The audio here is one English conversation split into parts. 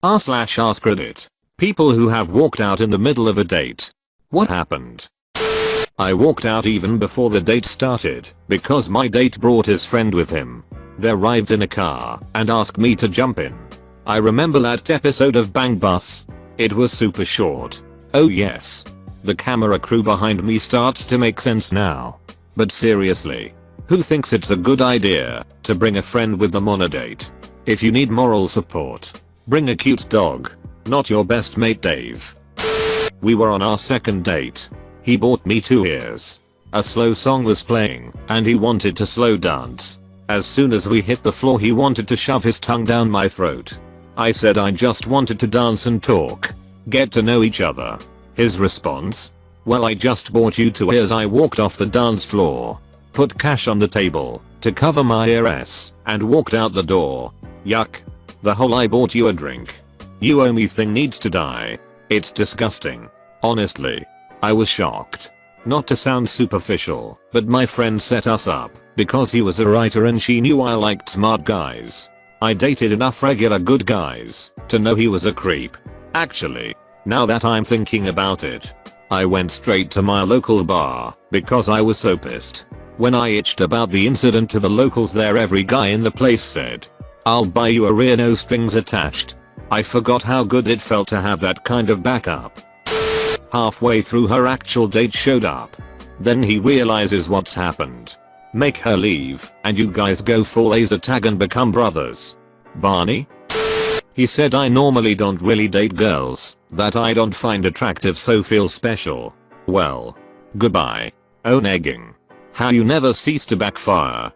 r/AskReddit. People who have walked out in the middle of a date. What happened? I walked out even before the date started because my date brought his friend with him. They arrived in a car and asked me to jump in. I remember that episode of Bang Bus. It was super short. Oh yes. The camera crew behind me starts to make sense now. But seriously, who thinks it's a good idea to bring a friend with them on a date? If you need moral support, bring a cute dog, not your best mate Dave. We were on our second date. He bought me 2 ears. A slow song was playing and he wanted to slow dance. As soon as we hit the floor he wanted to shove his tongue down my throat. I said I just wanted to dance and talk. Get to know each other. His response? Well, I just bought you 2 ears. I walked off the dance floor, put cash on the table to cover my ears, and walked out the door. Yuck. The whole I bought you a drink, you owe me thing needs to die. It's disgusting. Honestly. I was shocked. Not to sound superficial, but my friend set us up because he was a writer and she knew I liked smart guys. I dated enough regular good guys to know he was a creep. Actually, now that I'm thinking about it, I went straight to my local bar because I was so pissed. When I itched about the incident to the locals there, every guy in the place said, "I'll buy you a rear no strings attached." I forgot how good it felt to have that kind of backup. Halfway through her actual date showed up. Then he realizes what's happened. Make her leave and you guys go full laser tag and become brothers. Barney? He said I normally don't really date girls that I don't find attractive, so feel special. Well, goodbye. Oh, negging. How you never cease to backfire.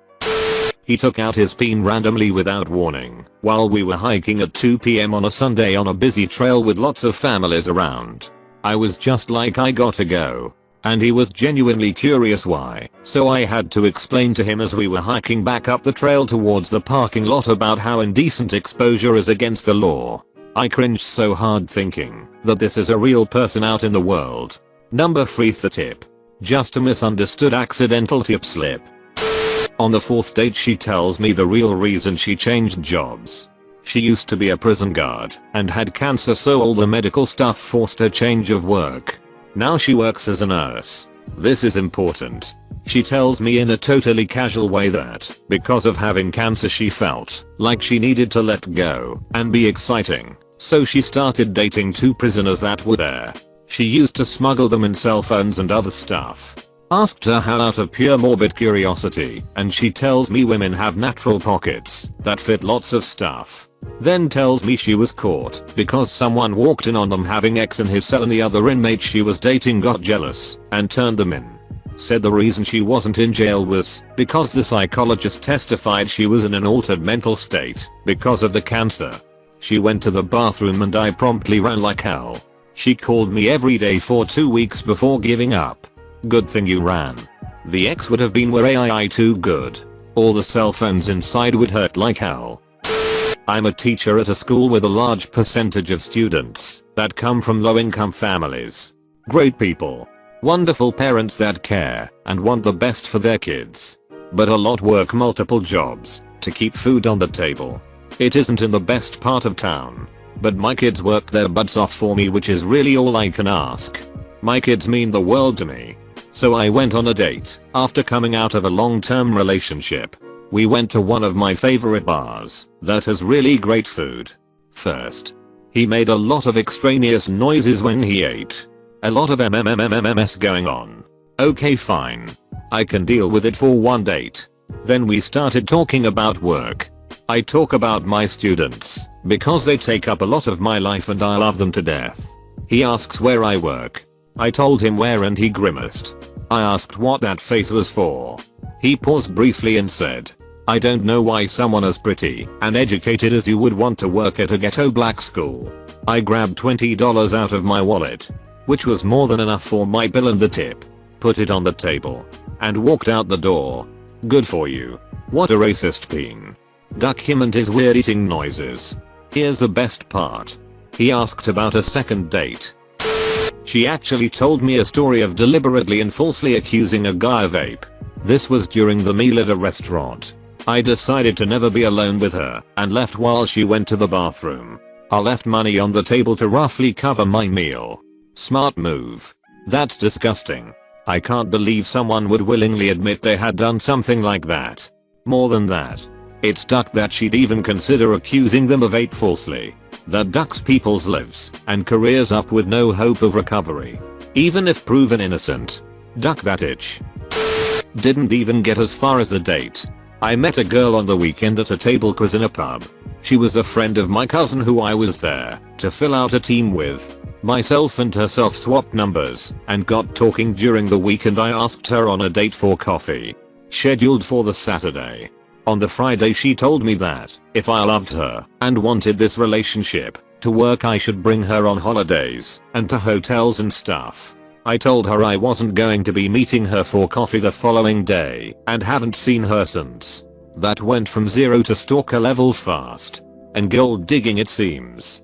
He took out his peen randomly without warning while we were hiking at 2 PM on a Sunday on a busy trail with lots of families around. I was just like, I gotta go. And he was genuinely curious why, so I had to explain to him as we were hiking back up the trail towards the parking lot about how indecent exposure is against the law. I cringed so hard thinking that this is a real person out in the world. Number 3, the tip. Just a misunderstood accidental tip slip. On the 4th date she tells me the real reason she changed jobs. She used to be a prison guard and had cancer, so all the medical stuff forced her change of work. Now she works as a nurse. This is important. She tells me in a totally casual way that because of having cancer she felt like she needed to let go and be exciting. So she started dating 2 prisoners that were there. She used to smuggle them in cell phones and other stuff. Asked her how out of pure morbid curiosity, and she tells me women have natural pockets that fit lots of stuff. Then tells me she was caught because someone walked in on them having X in his cell and the other inmates she was dating got jealous and turned them in. Said the reason she wasn't in jail was because the psychologist testified she was in an altered mental state because of the cancer. She went to the bathroom and I promptly ran like hell. She called me every day for 2 weeks before giving up. Good thing you ran. The X would have been were AI too good. All the cell phones inside would hurt like hell. I'm a teacher at a school with a large percentage of students that come from low-income families. Great people. Wonderful parents that care and want the best for their kids. But a lot work multiple jobs to keep food on the table. It isn't in the best part of town. But my kids work their butts off for me, which is really all I can ask. My kids mean the world to me. So I went on a date after coming out of a long-term relationship. We went to one of my favorite bars that has really great food. First, he made a lot of extraneous noises when he ate. A lot of MMMMMS going on. Okay, fine. I can deal with it for one date. Then we started talking about work. I talk about my students because they take up a lot of my life and I love them to death. He asks where I work. I told him where and he grimaced. I asked what that face was for. He paused briefly and said, "I don't know why someone as pretty and educated as you would want to work at a ghetto black school." I grabbed $20 out of my wallet, which was more than enough for my bill and the tip, put it on the table, and walked out the door. Good for you. What a racist peen. Duck him and his weird eating noises. Here's the best part. He asked about a second date. She actually told me a story of deliberately and falsely accusing a guy of rape. This was during the meal at a restaurant. I decided to never be alone with her and left while she went to the bathroom. I left money on the table to roughly cover my meal. Smart move. That's disgusting. I can't believe someone would willingly admit they had done something like that. More than that, it's duck that she'd even consider accusing them of hate falsely. That ducks people's lives and careers up with no hope of recovery. Even if proven innocent. Duck that itch. Didn't even get as far as a date. I met a girl on the weekend at a table quiz in a pub. She was a friend of my cousin who I was there to fill out a team with. Myself and herself swapped numbers and got talking during the week, and I asked her on a date for coffee. Scheduled for the Saturday. On the Friday she told me that if I loved her and wanted this relationship to work, I should bring her on holidays and to hotels and stuff. I told her I wasn't going to be meeting her for coffee the following day and haven't seen her since. That went from 0 to stalker level fast. And gold digging it seems.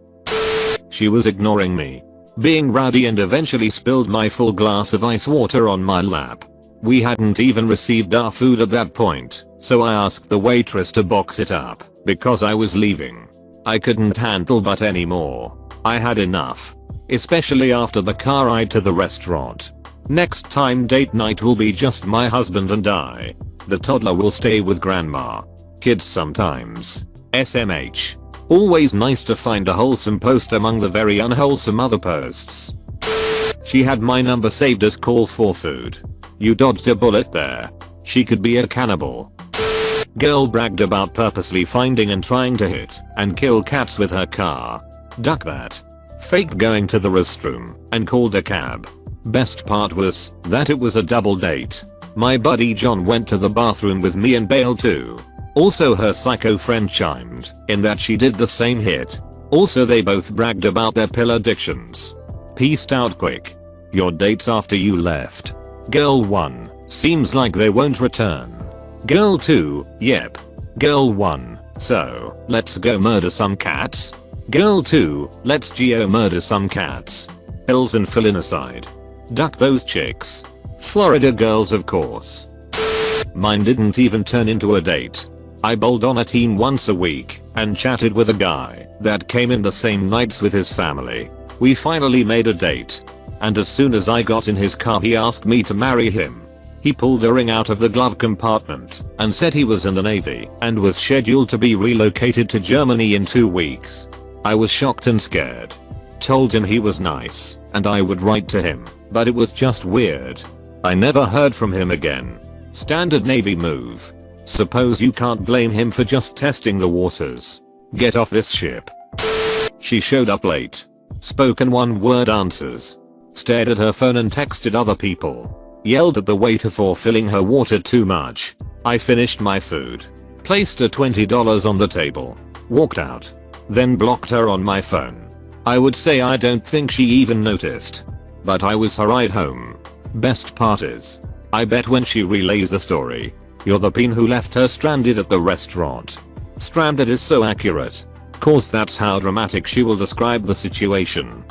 She was ignoring me, being rowdy, and eventually spilled my full glass of ice water on my lap. We hadn't even received our food at that point, so I asked the waitress to box it up because I was leaving. I couldn't handle but anymore. I had enough. Especially after the car ride to the restaurant. Next time date night will be just my husband and I. The toddler will stay with grandma. Kids sometimes. SMH. Always nice to find a wholesome post among the very unwholesome other posts. She had my number saved as call for food. You dodged a bullet there. She could be a cannibal. Girl bragged about purposely finding and trying to hit and kill cats with her car. Duck that. Faked going to the restroom and called a cab. Best part was that it was a double date. My buddy John went to the bathroom with me and bailed too. Also her psycho friend chimed in that she did the same hit. Also they both bragged about their pill addictions. Peaced out quick. Your dates after you left. Girl 1, seems like they won't return. Girl 2, yep. Girl 1, so let's go murder some cats. Girl 2, let's geo murder some cats. Pills and fill in aside. Duck those chicks. Florida girls of course. Mine didn't even turn into a date. I bowled on a team once a week and chatted with a guy that came in the same nights with his family. We finally made a date. And as soon as I got in his car he asked me to marry him. He pulled a ring out of the glove compartment and said he was in the Navy and was scheduled to be relocated to Germany in 2 weeks. I was shocked and scared. Told him he was nice and I would write to him, but it was just weird. I never heard from him again. Standard Navy move. Suppose you can't blame him for just testing the waters. Get off this ship. She showed up late. Spoken one-word answers. Stared at her phone and texted other people. Yelled at the waiter for filling her water too much. I finished my food. Placed a $20 on the table. Walked out. Then blocked her on my phone. I would say I don't think she even noticed. But I was her ride home. Best part is, I bet when she relays the story, you're the peen who left her stranded at the restaurant. Stranded is so accurate. Cause that's how dramatic she will describe the situation.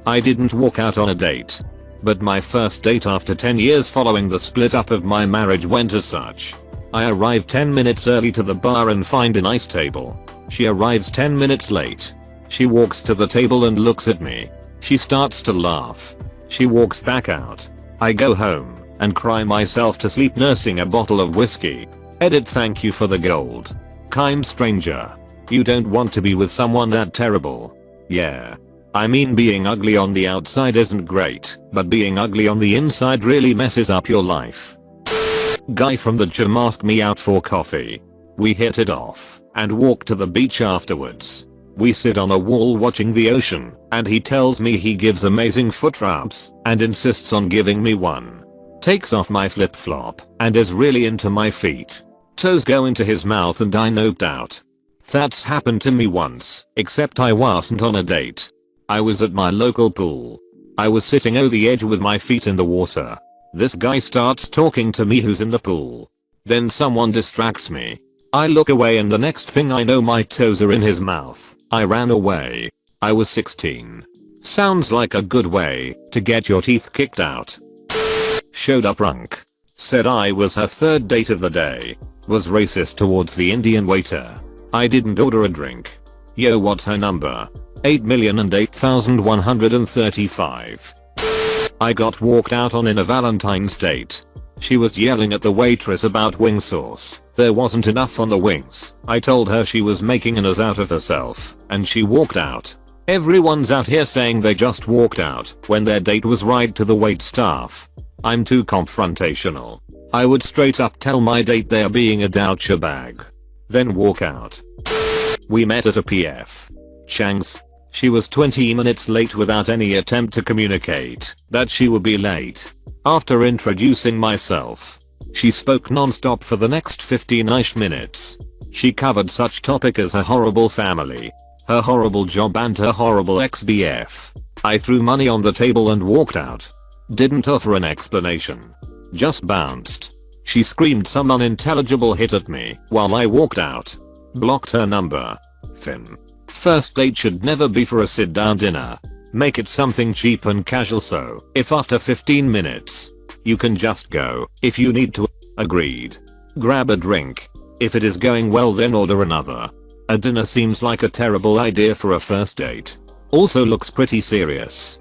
I didn't walk out on a date. But my first date after 10 years following the split up of my marriage went as such. I arrived 10 minutes early to the bar and find a nice table. She arrives 10 minutes late. She walks to the table and looks at me. She starts to laugh. She walks back out. I go home and cry myself to sleep nursing a bottle of whiskey. Edit, thank you for the gold. Kind stranger. You don't want to be with someone that terrible. Yeah. I mean, being ugly on the outside isn't great, but being ugly on the inside really messes up your life. Guy from the gym asked me out for coffee. We hit it off and walk to the beach afterwards. We sit on a wall watching the ocean, and he tells me he gives amazing foot rubs and insists on giving me one. Takes off my flip-flop and is really into my feet. Toes go into his mouth and I noped out. That's happened to me once, except I wasn't on a date. I was at my local pool. I was sitting over the edge with my feet in the water. This guy starts talking to me who's in the pool. Then someone distracts me. I look away and the next thing I know my toes are in his mouth. I ran away. I was 16. Sounds like a good way to get your teeth kicked out. Showed up drunk. Said I was her third date of the day. Was racist towards the Indian waiter. I didn't order a drink. Yo, what's her number? 8,008,135. I got walked out on in a Valentine's date. She was yelling at the waitress about wing sauce. There wasn't enough on the wings. I told her she was making an ass out of herself, and she walked out. Everyone's out here saying they just walked out when their date was right to the wait staff. I'm too confrontational. I would straight up tell my date they're being a douchebag. Then walk out. We met at a PF Chang's. She was 20 minutes late without any attempt to communicate that she would be late. After introducing myself, she spoke non-stop for the next 15-ish minutes. She covered such topic as her horrible family, her horrible job and her horrible ex-BF. I threw money on the table and walked out. Didn't offer an explanation. Just bounced. She screamed some unintelligible hit at me while I walked out. Blocked her number. Finn. First date should never be for a sit-down dinner. Make it something cheap and casual, so if after 15 minutes you can just go if you need to. Agreed. Grab a drink. If it is going well, then order another. A dinner seems like a terrible idea for a first date. Also looks pretty serious.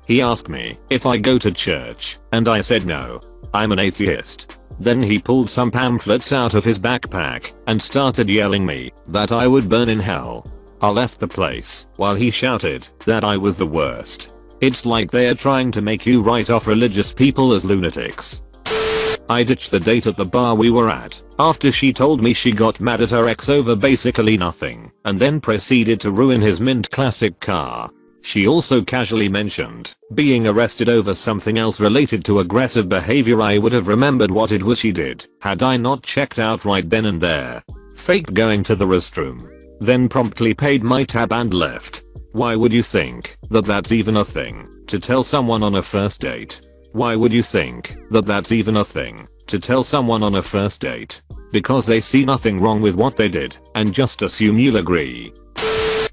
He asked me if I go to church, and I said no. I'm an atheist. Then he pulled some pamphlets out of his backpack and started yelling me that I would burn in hell. I left the place while he shouted that I was the worst. It's like they're trying to make you write off religious people as lunatics. I ditched the date at the bar we were at after she told me she got mad at her ex over basically nothing, and then proceeded to ruin his mint classic car. She also casually mentioned being arrested over something else related to aggressive behavior. I would have remembered what it was she did had I not checked out right then and there. Faked going to the restroom. Then promptly paid my tab and left. Why would you think that that's even a thing to tell someone on a first date? Why would you think that that's even a thing to tell someone on a first date? Because they see nothing wrong with what they did and just assume you'll agree.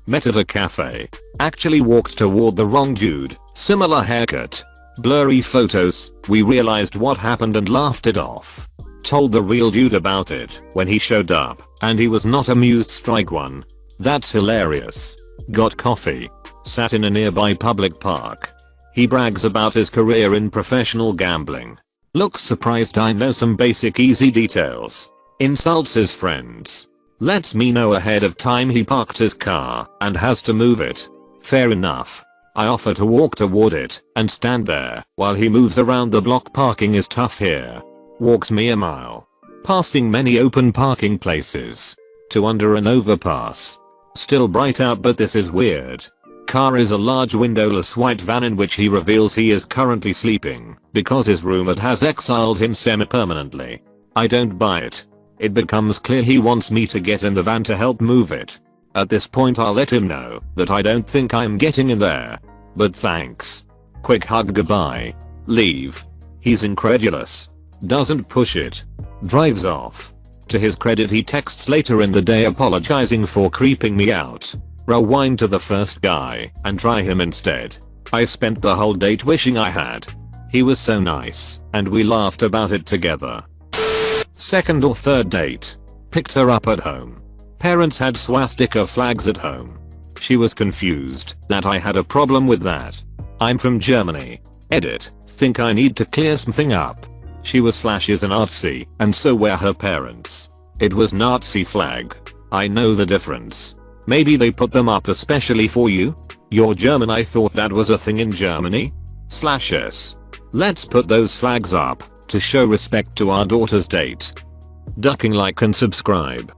Met at a cafe. Actually walked toward the wrong dude. Similar haircut. Blurry photos. We realized what happened and laughed it off. Told the real dude about it when he showed up, and he was not amused. Strike one. That's hilarious. Got coffee. Sat in a nearby public park. He brags about his career in professional gambling. Looks surprised I know some basic easy details. Insults his friends. Lets me know ahead of time he parked his car and has to move it. Fair enough. I offer to walk toward it and stand there while he moves around the block. Parking is tough here. Walks me a mile. Passing many open parking places. To under an overpass. Still bright out, but this is weird. Car is a large windowless white van in which he reveals he is currently sleeping because his roommate has exiled him semi-permanently. I don't buy it. It becomes clear he wants me to get in the van to help move it. At this point I'll let him know that I don't think I'm getting in there. But thanks. Quick hug, goodbye. Leave. He's incredulous. Doesn't push it. Drives off. To his credit, he texts later in the day apologizing for creeping me out. Rewind to the first guy and try him instead. I spent the whole date wishing I had. He was so nice, and we laughed about it together. Second or third date. Picked her up at home. Parents had swastika flags at home. She was confused that I had a problem with that. I'm from Germany. Edit. Think I need to clear something up. She was /is an artsy, and so were her parents. It was Nazi flag. I know the difference. Maybe they put them up especially for you? You're German, I thought that was a thing in Germany? /s. Let's put those flags up to show respect to our daughter's date. Ducking like and subscribe.